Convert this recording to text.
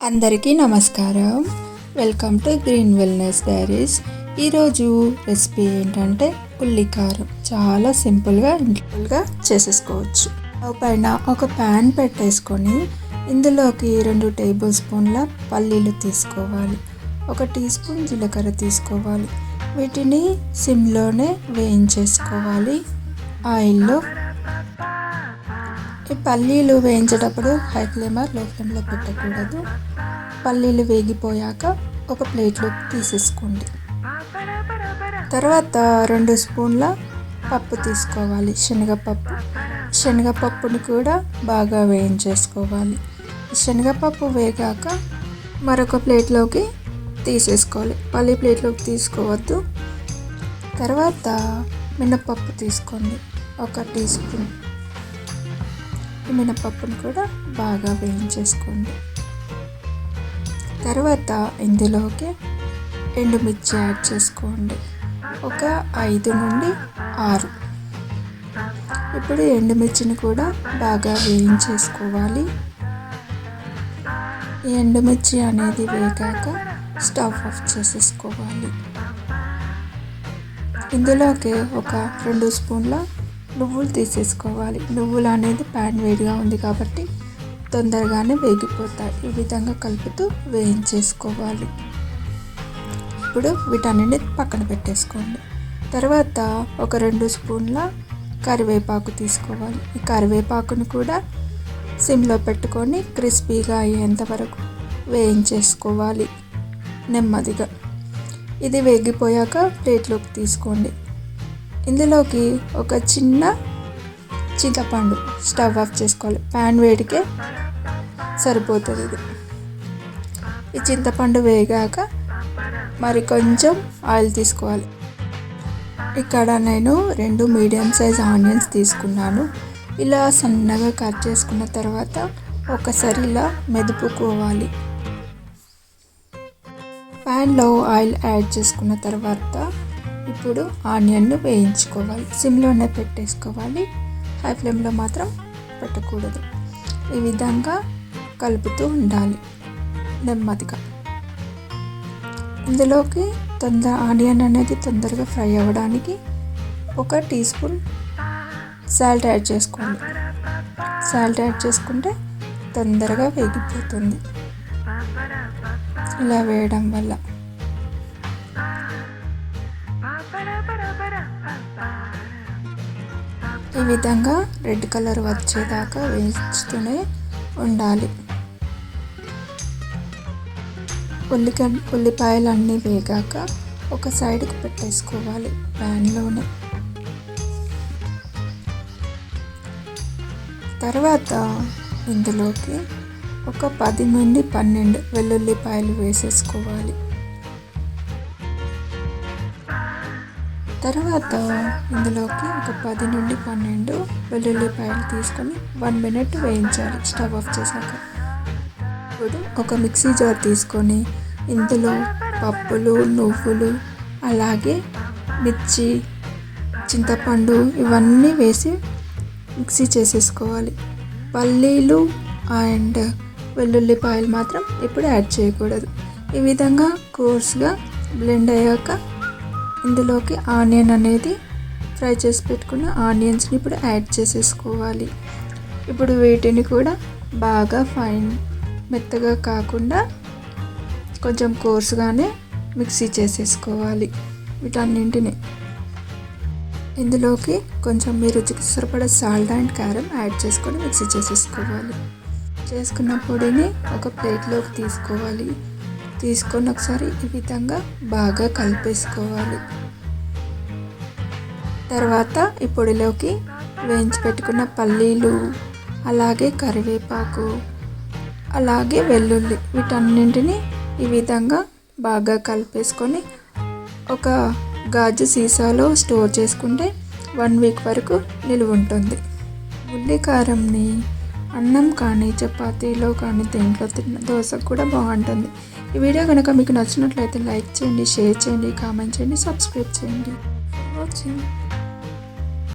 అందరికీ నమస్కారం. Welcome to green wellness diaries. ఈరోజు రెసిపీ ఏంటంటే ఉల్లికారం. చాలా సింపుల్గా ఇంట్లోగా చేసేసుకోవచ్చు. పైన ఒక ప్యాన్ పెట్టేసుకొని ఇందులోకి 2 టేబుల్ స్పూన్ల పల్లీలు తీసుకోవాలి. 1 టీ స్పూన్ జీలకర్ర తీసుకోవాలి. వీటిని సిమ్లోనే వేయించేసుకోవాలి ఆయిల్లో. ఈ పల్లీలు వేయించేటప్పుడు హై ఫ్లేమ్ లో ఫ్లేమ్లో పెట్టకూడదు. పల్లీలు వేగిపోయాక ఒక ప్లేట్లోకి తీసేసుకోండి. తర్వాత 2 స్పూన్ల పప్పు తీసుకోవాలి, శనగపప్పు. శనగపప్పుని కూడా బాగా వేయించేసుకోవాలి. శనగపప్పు వేగాక మరొక ప్లేట్లోకి తీసేసుకోవాలి. పల్లి ప్లేట్లోకి తీసుకోవద్దు. తర్వాత మినపప్పు తీసుకోండి, 1 టీ స్పూన్. ఈ మినపప్పును కూడా బాగా వేయించేసుకోండి. తర్వాత ఇందులోకి ఎండుమిర్చి యాడ్ చేసుకోండి, ఒక 5 నుండి 6. ఇప్పుడు ఎండుమిర్చిని కూడా బాగా వేయించేసుకోవాలి. ఈ ఎండుమిర్చి అనేది వేగాక స్టవ్ ఆఫ్ చేసేసుకోవాలి. ఇందులోకి ఒక 2 స్పూన్ల నువ్వులు తీసేసుకోవాలి. నువ్వులు అనేది ప్యాన్ వేడిగా ఉంది కాబట్టి తొందరగానే వేగిపోతాయి. ఈ విధంగా కలుపుతూ వేయించేసుకోవాలి. ఇప్పుడు వీటన్నిటిని పక్కన పెట్టేసుకోండి. తర్వాత ఒక 2 స్పూన్ల కరివేపాకు తీసుకోవాలి. ఈ కరివేపాకును కూడా సిమ్లో పెట్టుకొని క్రిస్పీగా అయ్యేంత వరకు వేయించేసుకోవాలి నెమ్మదిగా. ఇది వేగిపోయాక ప్లేట్లోకి తీసుకోండి. ఇందులోకి ఒక చిన్న చింతపండు, స్టవ్ ఆఫ్ చేసుకోవాలి. ప్యాన్ వేడికే సరిపోతుంది ఇది. ఈ చింతపండు వేగాక మరి కొంచెం ఆయిల్ తీసుకోవాలి. ఇక్కడ నేను 2 మీడియం సైజ్ ఆనియన్స్ తీసుకున్నాను. ఇలా సన్నగా కట్ చేసుకున్న తర్వాత ఒకసారి ఇలా మెదుపుకోవాలి. ప్యాన్లో ఆయిల్ యాడ్ చేసుకున్న తర్వాత ఇప్పుడు ఆనియన్ను వేయించుకోవాలి. సిమ్లోనే పెట్టేసుకోవాలి, హై ఫ్లేమ్లో మాత్రం పెట్టకూడదు. ఈ విధంగా కలుపుతూ ఉండాలి నెమ్మదిగా. ఇందులోకి ఆనియన్ అనేది తొందరగా ఫ్రై అవ్వడానికి 1 టీ స్పూన్ సాల్ట్ యాడ్ చేసుకోండి. సాల్ట్ యాడ్ చేసుకుంటే తొందరగా వేగిపోతుంది ఇలా వేయడం వల్ల. ఈ విధంగా రెడ్ కలర్ వచ్చేదాకా వేయించుతూనే ఉండాలి. ఉల్లిపాయలు అన్నీ వేగాక ఒక సైడ్కి పెట్టేసుకోవాలి ప్యాన్లోనే. తర్వాత ఇందులోకి ఒక 10 నుండి 12 వెల్లుల్లిపాయలు వేసేసుకోవాలి. తర్వాత ఇందులోకి ఒక 10 నుండి 12 వెల్లుల్లిపాయలు తీసుకొని 1 మినిట్ వేయించాలి స్టవ్ ఆఫ్ చేశాక. ఇప్పుడు ఒక మిక్సీ జార్ తీసుకొని ఇందులో పప్పులు, నువ్వులు, అలాగే మిర్చి, చింతపండు ఇవన్నీ వేసి మిక్సీ చేసేసుకోవాలి. పల్లీలు అండ్ వెల్లుల్లిపాయలు మాత్రం ఇప్పుడు యాడ్ చేయకూడదు. ఈ విధంగా కోర్స్గా బ్లెండ్ అయ్యాక ఇందులోకి ఆనియన్ అనేది ఫ్రై చేసి పెట్టుకున్న ఆనియన్స్ని ఇప్పుడు యాడ్ చేసేసుకోవాలి. ఇప్పుడు వీటిని కూడా బాగా మెత్తగా కాకుండా కొంచెం కోర్సుగానే మిక్సీ చేసేసుకోవాలి వీటన్నింటిని. ఇందులోకి కొంచెం మీ రుచికి సరిపడా సాల్ట్ అండ్ కారం యాడ్ చేసుకొని మిక్సీ చేసేసుకోవాలి. చేసుకున్న పొడిని ఒక ప్లేట్లోకి తీసుకోవాలి. తీసుకొని ఒకసారి ఈ విధంగా బాగా కలిపేసుకోవాలి. తర్వాత ఈ పొడిలోకి వేయించి పెట్టుకున్న పల్లీలు, అలాగే కరివేపాకు, అలాగే వెల్లుల్లి వీటన్నింటిని ఈ విధంగా బాగా కలిపేసుకొని ఒక గాజు సీసాలో స్టోర్ చేసుకుంటే 1 వీక్ వరకు నిలువ ఉంటుంది. ఉల్లికారంని అన్నం కానీ, చపాతీలో కానీ, దేంట్లో దోశకు కూడా బాగుంటుంది. ఈ వీడియో కనుక మీకు నచ్చినట్లయితే లైక్ చేయండి, షేర్ చేయండి, కామెంట్ చేయండి, సబ్స్క్రైబ్ చేయండి. వాచింగ్.